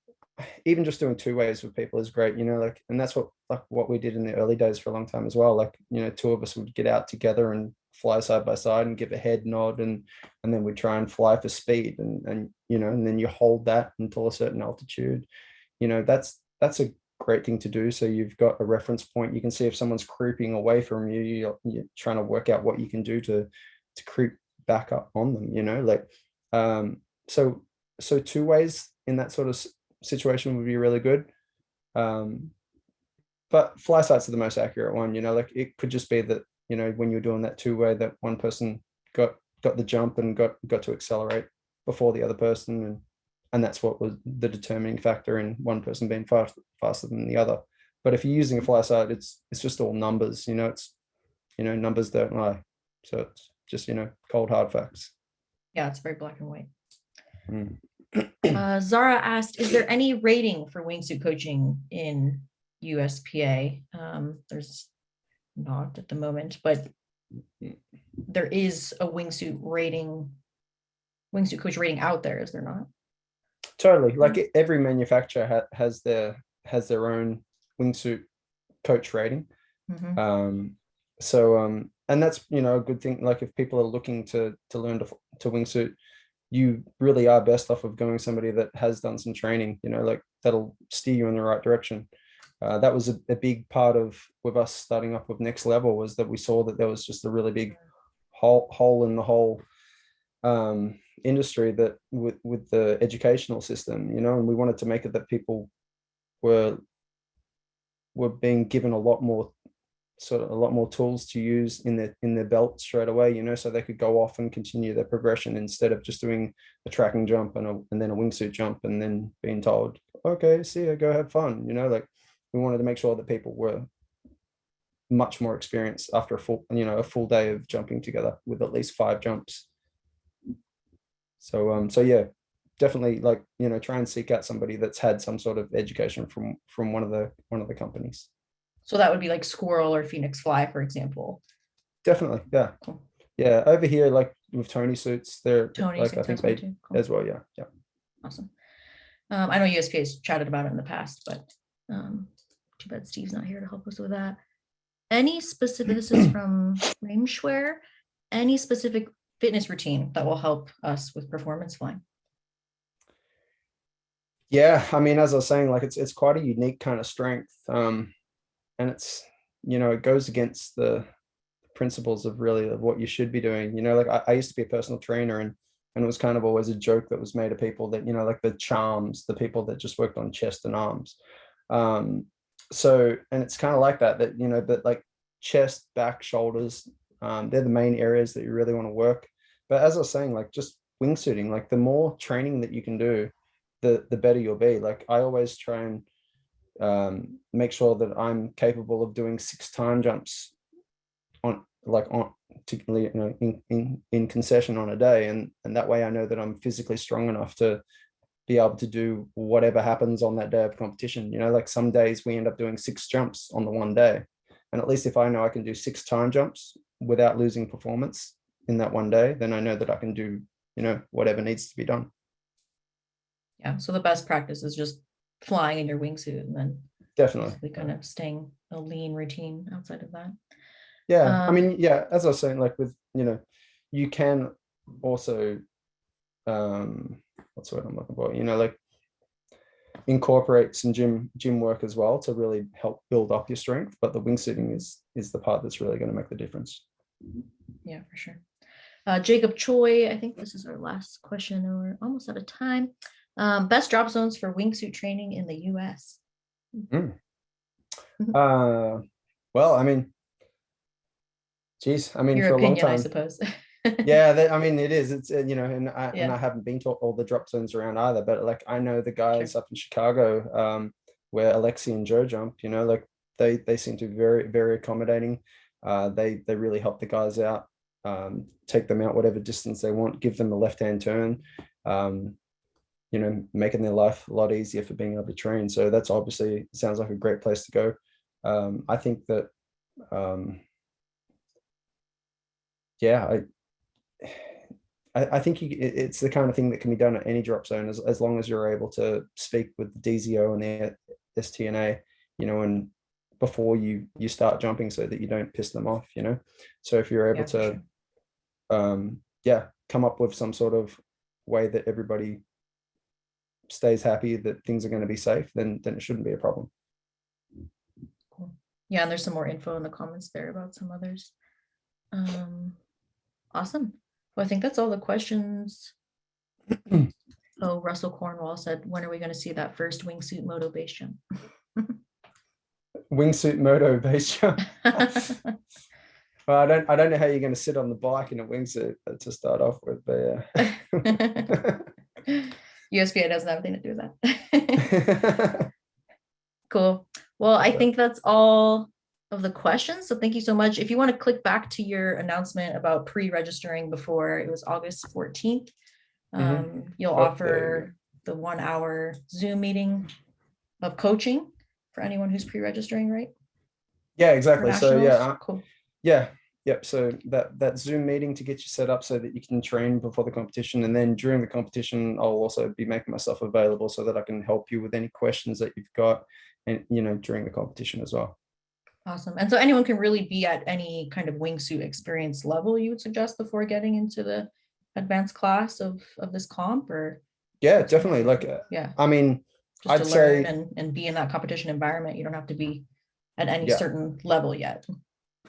even just doing 2 ways with people is great, like, and that's what we did in the early days for a long time as well. Like, 2 of us would get out together and fly side by side and give a head nod, and then we try and fly for speed, and and then you hold that until a certain altitude. That's a great thing to do. So you've got a reference point. You can see if someone's creeping away from you, you're trying to work out what you can do to creep back up on them, like, so 2 ways in that sort of situation would be really good. But fly sights are the most accurate one, like it could just be that, when you're doing that 2-way, that one person got the jump and got to accelerate before the other person, and that's what was the determining factor in one person being faster than the other. But if you're using a fly sight, it's just all numbers, it's numbers don't lie. So it's just cold hard facts. Yeah, it's very black and white. Zara asked, is there any rating for wingsuit coaching in USPA? There's not at the moment, but there is a wingsuit coach rating out there, is there not? Totally. Like every manufacturer has their own wingsuit coach rating. And that's a good thing. Like if people are looking to learn to wingsuit, you really are best off of going somebody that has done some training, like that'll steer you in the right direction. That was a big part of with us starting up with Next Level, was that we saw that there was just a really big hole in the whole industry that with the educational system, and we wanted to make it that people were being given a lot more tools to use in their belt straight away, so they could go off and continue their progression instead of just doing a tracking jump and then a wingsuit jump and then being told, okay, see ya, go have fun. Like we wanted to make sure that people were much more experienced after a full day of jumping together with at least 5 jumps. So yeah, definitely, like, try and seek out somebody that's had some sort of education from one of the companies. So that would be like Squirrel or Phoenix Fly, for example. Definitely, yeah. Cool. Yeah, over here, like with Tony suits, they're like, I think they cool. As well, yeah. Awesome. I know USPA has chatted about it in the past, but too bad Steve's not here to help us with that. Any specific, this is from Ramschwer, any specific fitness routine that will help us with performance flying? Yeah, I mean, as I was saying, like it's quite a unique kind of strength. And it's, it goes against the principles of really of what you should be doing. You know, like I used to be a personal trainer, and it was kind of always a joke that was made of people that, you know, like the charms, the people that just worked on chest and arms. So, and it's kind of like that, you know, but like chest, back, shoulders, they're the main areas that you really want to work. But as I was saying, like just wingsuiting, like the more training that you can do, the better you'll be. Like I always try and make sure that I'm capable of doing 6 time jumps on particularly, you know, in concession on a day, and that way I know that I'm physically strong enough to be able to do whatever happens on that day of competition. You know, like some days we end up doing 6 jumps on the one day, and at least if I know I can do 6 time jumps without losing performance in that one day, then I know that I can do, you know, whatever needs to be done. Yeah. So the best practice is just flying in your wingsuit and then Definitely kind of staying a lean routine outside of that. Yeah, I mean, yeah, as I was saying, like with, you know, you can also what's the word I'm looking for, you know, like incorporate some gym work as well to really help build up your strength, but the wingsuiting is the part that's really going to make the difference. Yeah, for sure. Jacob Choi, I think this is our last question, and we're almost out of time. Best drop zones for wingsuit training in the US. Well, I mean, geez, I mean, your for opinion, a long time, I suppose. Yeah, I mean, it is. It's you know, and I haven't been to all the drop zones around either, but like I know the guys up in Chicago, where Alexi and Joe jump. You know, like they seem to be very, very accommodating. They really help the guys out, take them out whatever distance they want, give them a left-hand turn. You know, making their life a lot easier for being able to train. So that's obviously sounds like a great place to go. I think that yeah, I think it's the kind of thing that can be done at any drop zone as long as you're able to speak with the DZO and the STNA, you know, and before you start jumping so that you don't piss them off, you know. So if you're able to, come up with some sort of way that everybody stays happy that things are going to be safe, then it shouldn't be a problem. Cool. Yeah, and there's some more info in the comments there about some others. Awesome. Well, I think that's all the questions. Oh, Russell Cornwall said, when are we going to see that first wingsuit moto base jump? Wingsuit moto base jump. Well, I don't know how you're going to sit on the bike in a wingsuit to start off with, but yeah. USPA doesn't have anything to do with that. Cool. Well, I think that's all of the questions. So thank you so much. If you want to click back to your announcement about pre-registering before, it was August 14th. You'll offer the 1 hour Zoom meeting of coaching for anyone who's pre-registering, right? Yeah, exactly. So yeah, cool. Yeah. Yep. So that Zoom meeting to get you set up so that you can train before the competition. And then during the competition, I'll also be making myself available so that I can help you with any questions that you've got, and, you know, during the competition as well. Awesome. And so anyone can really be at any kind of wingsuit experience level you would suggest before getting into the advanced class of this comp, or? Yeah, definitely. Like, I mean, just I'd to learn say, and be in that competition environment. You don't have to be at any certain level yet.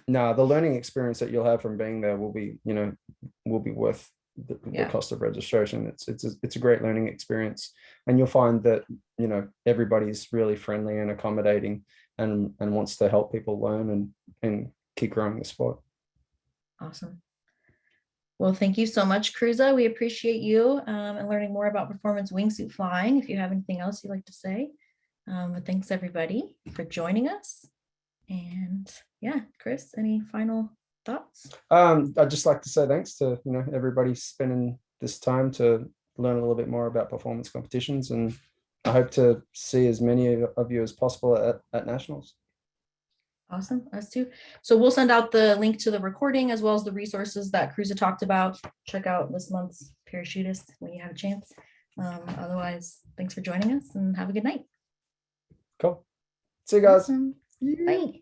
No, the learning experience that you'll have from being there will be, you know, will be worth the cost of registration. It's a great learning experience, and you'll find that, you know, everybody's really friendly and accommodating, and wants to help people learn and keep growing the sport. Awesome. Well, thank you so much, Cruza. We appreciate you and learning more about performance wingsuit flying. If you have anything else you'd like to say, but thanks everybody for joining us. And yeah, Chris, any final thoughts? I'd just like to say thanks to, you know, everybody spending this time to learn a little bit more about performance competitions, and I hope to see as many of you as possible at nationals. Awesome, us too. So we'll send out the link to the recording as well as the resources that Cruza talked about. Check out this month's Parachutist when you have a chance. Otherwise, thanks for joining us and have a good night. Cool. See you guys. Awesome. Bye.